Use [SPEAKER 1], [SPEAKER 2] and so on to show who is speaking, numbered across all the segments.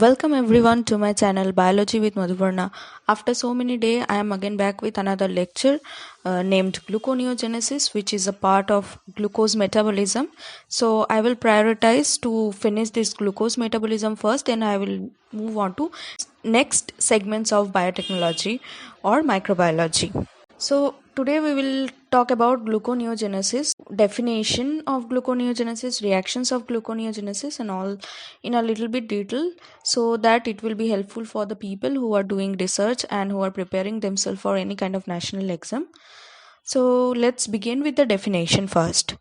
[SPEAKER 1] Welcome everyone to my channel Biology with Madhuvarna. After so many days, I am again back with another lecture named gluconeogenesis, which is a part of glucose metabolism. So I will prioritize to finish this glucose metabolism first, then I will move on to next segments of biotechnology or microbiology. So today we will talk about gluconeogenesis, definition of gluconeogenesis, reactions of gluconeogenesis and all in a little bit detail, so that it will be helpful for the people who are doing research and who are preparing themselves for any kind of national exam. So let's begin with the definition first.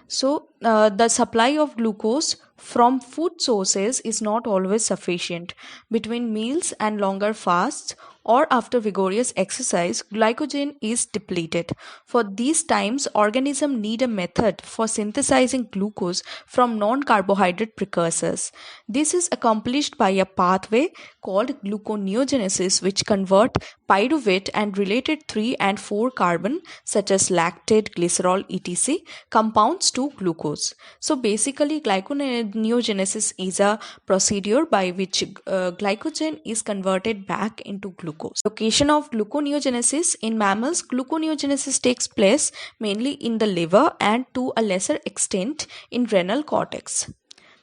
[SPEAKER 1] The supply of glucose from food sources is not always sufficient. Between meals and longer fasts or after vigorous exercise, glycogen is depleted. For these times, organisms need a method for synthesizing glucose from non-carbohydrate precursors. This is accomplished by a pathway called gluconeogenesis, which convert pyruvate and related 3 and 4 carbon such as lactate, glycerol, etc. compounds to glucose. So basically gluconeogenesis is a procedure by which glycogen is converted back into glucose. Location of gluconeogenesis in mammals, gluconeogenesis takes place mainly in the liver and to a lesser extent in renal cortex.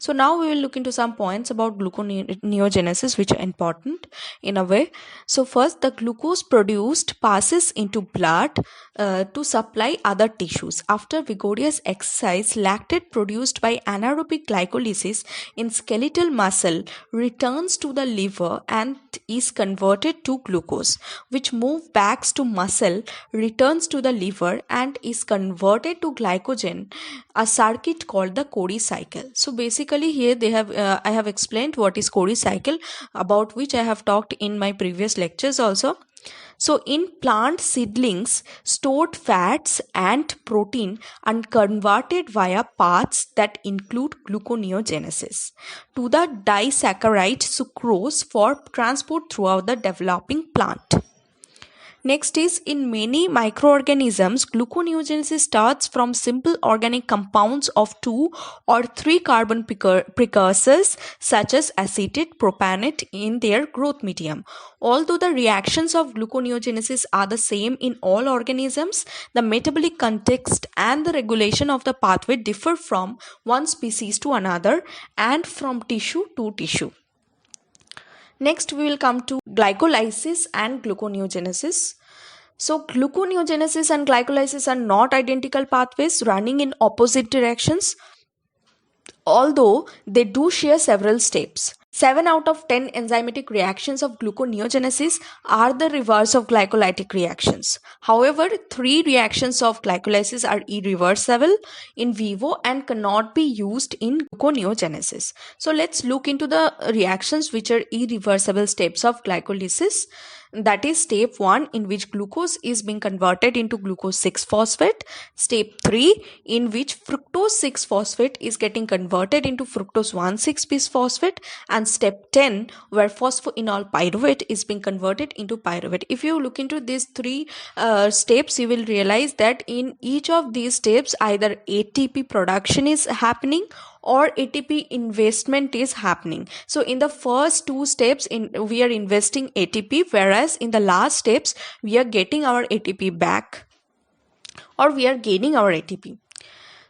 [SPEAKER 1] So now we will look into some points about gluconeogenesis which are important in a way. So first, the glucose produced passes into blood to supply other tissues. After vigorous exercise, lactate produced by anaerobic glycolysis in skeletal muscle returns to the liver and is converted to glucose, which move back to muscle, returns to the liver and is converted to glycogen, a circuit called the Cori cycle. So basically here they have I have explained what is Cori cycle, about which I have talked in my previous lectures also. So in plant seedlings, stored fats and protein are converted via paths that include gluconeogenesis to the disaccharide sucrose for transport throughout the developing plant. Next is, in many microorganisms, gluconeogenesis starts from simple organic compounds of 2 or 3 carbon precursors such as acetate, propanate in their growth medium. Although the reactions of gluconeogenesis are the same in all organisms, the metabolic context and the regulation of the pathway differ from one species to another and from tissue to tissue. Next, we will come to glycolysis and gluconeogenesis. So, gluconeogenesis and glycolysis are not identical pathways running in opposite directions, although they do share several steps. 7 out of 10 enzymatic reactions of gluconeogenesis are the reverse of glycolytic reactions. However, 3 reactions of glycolysis are irreversible in vivo and cannot be used in gluconeogenesis. So let's look into the reactions which are irreversible steps of glycolysis. That is step 1, in which glucose is being converted into glucose 6-phosphate. Step 3, in which fructose 6-phosphate is getting converted into fructose 1,6-bisphosphate. And step 10, where phosphoenol pyruvate is being converted into pyruvate. If you look into these 3 steps, you will realize that in each of these steps either ATP production is happening or ATP investment is happening. So in the first 2 steps we are investing ATP, whereas in the last steps we are getting our ATP back, or we are gaining our ATP.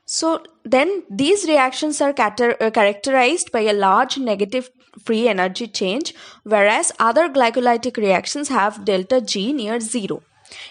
[SPEAKER 1] So then these reactions are characterized by a large negative free energy change, whereas other glycolytic reactions have delta G near 0.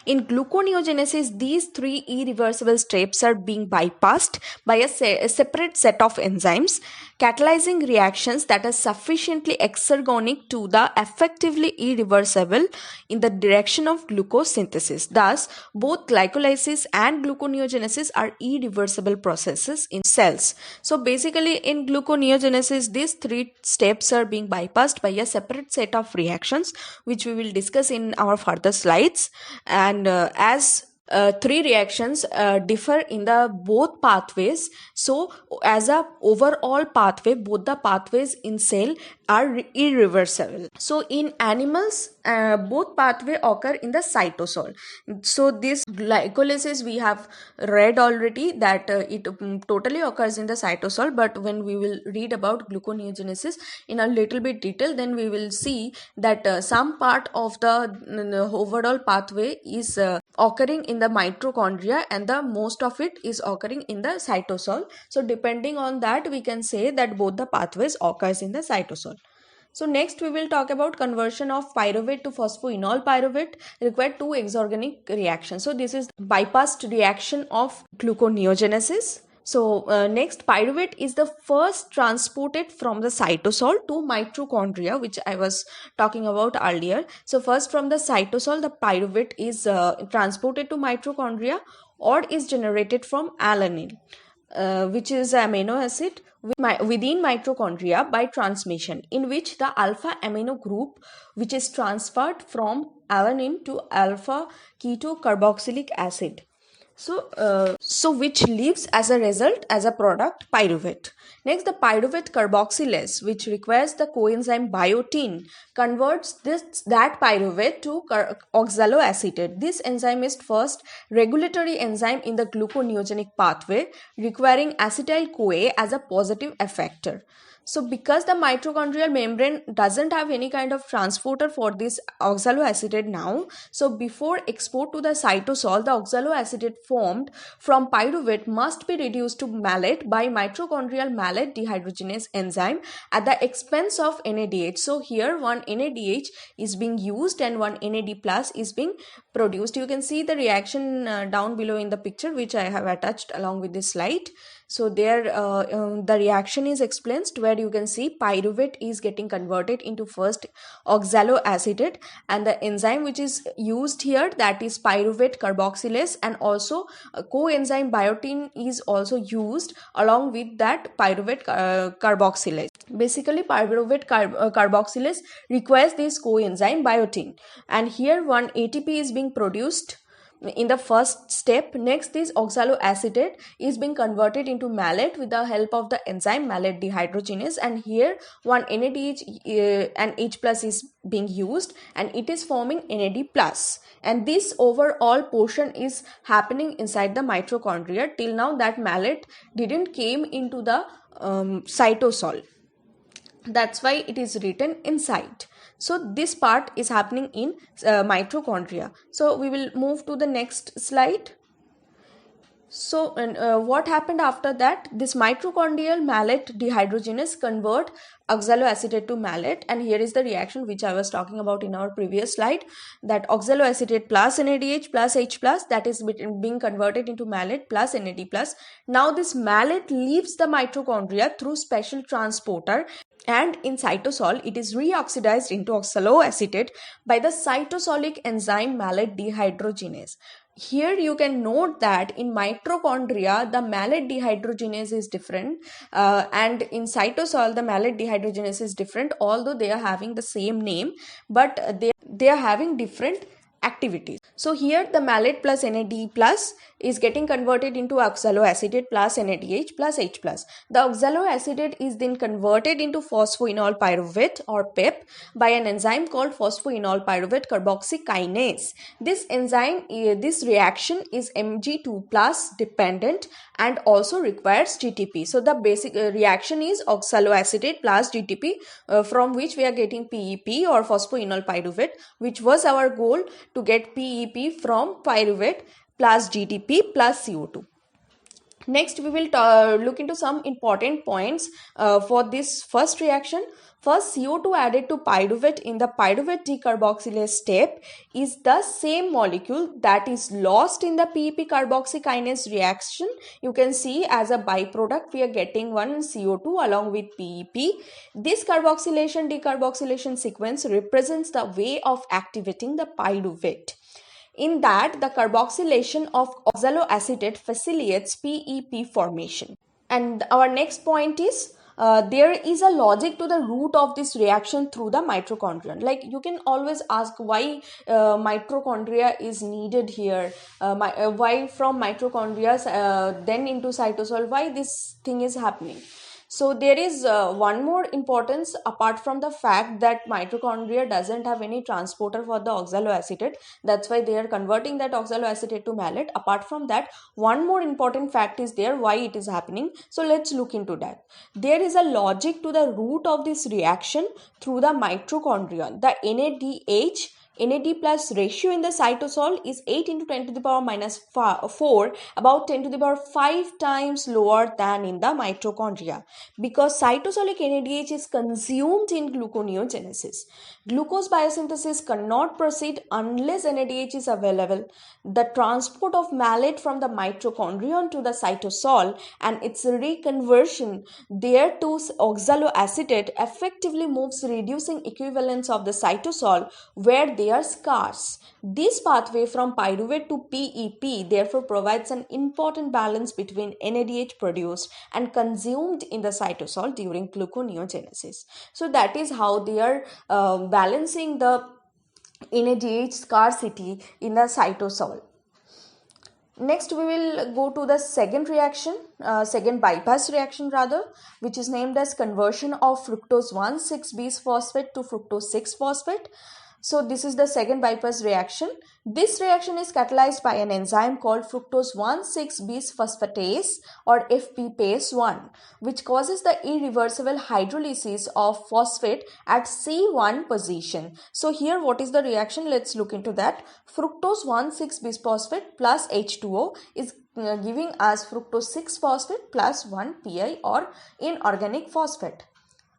[SPEAKER 1] In gluconeogenesis, these 3 irreversible steps are being bypassed by a separate set of enzymes, catalyzing reactions that are sufficiently exergonic to the effectively irreversible in the direction of glucose synthesis. Thus, both glycolysis and gluconeogenesis are irreversible processes in cells. So basically in gluconeogenesis, these 3 steps are being bypassed by a separate set of reactions, which we will discuss in our further slides. And as three reactions differ in the both pathways. So as a overall pathway, both the pathways in cell are irreversible. So in animals, both pathway occur in the cytosol. So this glycolysis we have read already that it totally occurs in the cytosol, but when we will read about gluconeogenesis in a little bit detail, then we will see that some part of the overall pathway is occurring in the mitochondria, and the most of it is occurring in the cytosol. So depending on that, we can say that both the pathways occurs in the cytosol. So next we will talk about conversion of pyruvate to phosphoenol pyruvate require two exorganic reactions. So this is bypassed reaction of gluconeogenesis. So next, pyruvate is the first transported from the cytosol to mitochondria, which I was talking about earlier. So first from the cytosol, the pyruvate is transported to mitochondria or is generated from alanine, which is amino acid within mitochondria by transmission, in which the alpha amino group, which is transferred from alanine to alpha ketocarboxylic acid. So which leaves as a result as a product pyruvate. Next, the pyruvate carboxylase, which requires the coenzyme biotin, converts that pyruvate to oxaloacetate. This enzyme is first regulatory enzyme in the gluconeogenic pathway, requiring acetyl CoA as a positive effector. So because the mitochondrial membrane doesn't have any kind of transporter for this oxaloacetate now, so before export to the cytosol, the oxaloacetate formed from pyruvate must be reduced to malate by mitochondrial malate dehydrogenase enzyme at the expense of NADH. So here one NADH is being used and one NAD plus is being produced. You can see the reaction down below in the picture, which I have attached along with this slide. So there the reaction is explained, where you can see pyruvate is getting converted into first oxaloacetate, and the enzyme which is used here, that is pyruvate carboxylase, and also coenzyme biotin is also used along with that pyruvate carboxylase. Basically pyruvate carboxylase requires this coenzyme biotin, and here one ATP is being produced in the first step. Next, this oxaloacetate is being converted into malate with the help of the enzyme malate dehydrogenase, and here one NADH and H plus is being used, and it is forming NAD plus, and this overall portion is happening inside the mitochondria. Till now that malate didn't came into the cytosol, that's why it is written inside. So this part is happening in mitochondria. So we will move to the next slide. So what happened after that? This mitochondrial malate dehydrogenase convert oxaloacetate to malate, and here is the reaction which I was talking about in our previous slide, that oxaloacetate plus NADH plus H plus, that is being converted into malate plus NAD plus. Now this malate leaves the mitochondria through special transporter, and in cytosol it is reoxidized into oxaloacetate by the cytosolic enzyme malate dehydrogenase. Here you can note that in mitochondria the malate dehydrogenase is different, and in cytosol the malate dehydrogenase is different, although they are having the same name, but they are having different activities. So here the malate plus NAD plus is getting converted into oxaloacetate plus NADH plus H plus. The oxaloacetate is then converted into phosphoenol pyruvate or PEP by an enzyme called phosphoenol pyruvate carboxykinase. This enzyme, this reaction is Mg2 plus dependent and also requires GTP. So the basic reaction is oxaloacetate plus GTP, from which we are getting PEP or phosphoenol pyruvate, which was our goal, to get PEP from pyruvate plus GTP plus CO2. Next, we will look into some important points for this first reaction. First, CO2 added to pyruvate in the pyruvate decarboxylase step is the same molecule that is lost in the PEP carboxykinase reaction. You can see as a byproduct we are getting one CO2 along with PEP. This carboxylation decarboxylation sequence represents the way of activating the pyruvate. In that, the carboxylation of oxaloacetate facilitates PEP formation. And our next point is there is a logic to the root of this reaction through the mitochondria. Like you can always ask why mitochondria is needed here, why from mitochondria then into cytosol, why this thing is happening. So there is one more importance apart from the fact that mitochondria doesn't have any transporter for the oxaloacetate. That's why they are converting that oxaloacetate to malate. Apart from that, one more important fact is there why it is happening. So let's look into that. There is a logic to the root of this reaction through the mitochondria. The NAD plus ratio in the cytosol is 8 into 10 to the power minus 4, about 10 to the power 5 times lower than in the mitochondria, because cytosolic NADH is consumed in gluconeogenesis. Glucose biosynthesis cannot proceed unless NADH is available. The transport of malate from the mitochondrion to the cytosol and its reconversion there to oxaloacetate effectively moves reducing equivalents of the cytosol where they are scarce. This pathway from pyruvate to PEP therefore provides an important balance between NADH produced and consumed in the cytosol during gluconeogenesis. So that is how they are balancing the NADH scarcity in the cytosol. Next, we will go to the second reaction, second bypass reaction rather, which is named as conversion of fructose 1,6-bis-phosphate to fructose 6-phosphate. So this is the second bypass reaction. This reaction is catalyzed by an enzyme called fructose 1,6-bisphosphatase or FPPase1, which causes the irreversible hydrolysis of phosphate at C1 position. So here what is the reaction? Let's look into that. Fructose 1,6-bisphosphate plus H2O is giving us fructose 6-phosphate plus 1-pi or inorganic phosphate.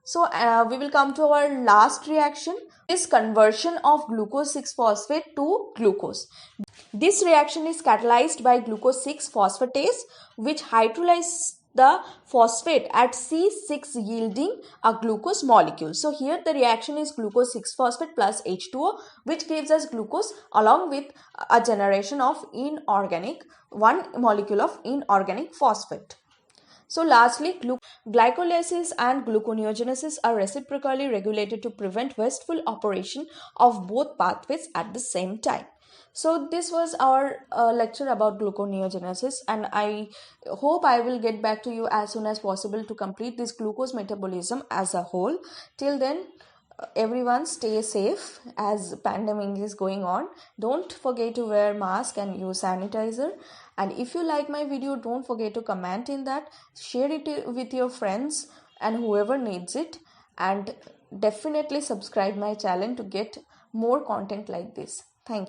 [SPEAKER 1] So we will come to our last reaction, is conversion of glucose 6-phosphate to glucose. This reaction is catalyzed by glucose 6-phosphatase, which hydrolyzes the phosphate at C6 yielding a glucose molecule. So here the reaction is glucose 6-phosphate plus H2O, which gives us glucose along with a generation of one molecule of inorganic phosphate. So lastly, glycolysis and gluconeogenesis are reciprocally regulated to prevent wasteful operation of both pathways at the same time. So this was our lecture about gluconeogenesis, and I hope I will get back to you as soon as possible to complete this glucose metabolism as a whole. Till then, everyone stay safe as pandemic is going on. Don't forget to wear mask and use sanitizer. And if you like my video, don't forget to comment in that, share it with your friends and whoever needs it, and definitely subscribe my channel to get more content like this. Thank you.